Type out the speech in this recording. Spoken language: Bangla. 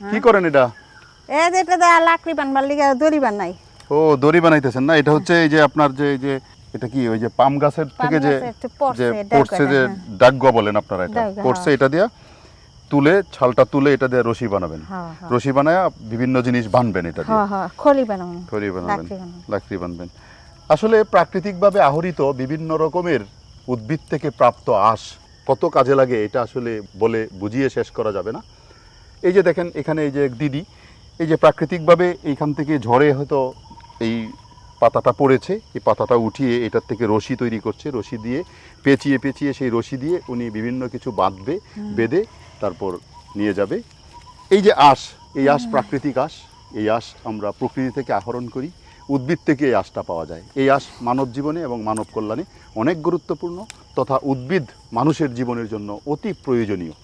কি করেন এটা? এই যে এটা দা লাকড়ি বানবার লিগে দড়ি বানাই। ও দড়ি বানাইতেছেন না? এটা হচ্ছে এই যে আপনার যে এটা কি ওই যে পাম গাছের থেকে যে পড়ছে যে ডাগগা বলেন আপনারা, এটা পড়ছে, এটা দিয়া তুলে ছালটা তুলে এটা দিয়ে রশি বানাবেন। রশি বানায়া বিভিন্ন জিনিস বানবেন এটা দিয়ে। খড়ি বানাবেন, খড়ি বানাবেন, লাকড়ি বানবেন। আসলে প্রাকৃতিকভাবে আহরিত বিভিন্ন রকমের উদ্ভিদ থেকে প্রাপ্ত আঁশ কত কাজে লাগে এটা আসলে বলে বুঝিয়ে শেষ করা যাবে না। এই যে দেখেন এখানে এই যে দিদি এই যে প্রাকৃতিকভাবে এইখান থেকে ঝড়ে হয়তো এই পাতাটা পড়েছে, এই পাতাটা উঠিয়ে এটার থেকে রশি তৈরি করছে, রশি দিয়ে পেঁচিয়ে পেঁচিয়ে সেই রশি দিয়ে উনি বিভিন্ন কিছু বাঁধবে, বেঁধে তারপর নিয়ে যাবে। এই যে আঁশ, এই আঁশ প্রাকৃতিক আঁশ, এই আঁশ আমরা প্রকৃতি থেকে আহরণ করি, উদ্ভিদ থেকে এই আঁশটা পাওয়া যায়। এই আঁশ মানব জীবনে এবং মানব কল্যাণে অনেক গুরুত্বপূর্ণ তথা উদ্ভিদ মানুষের জীবনের জন্য অতি প্রয়োজনীয়।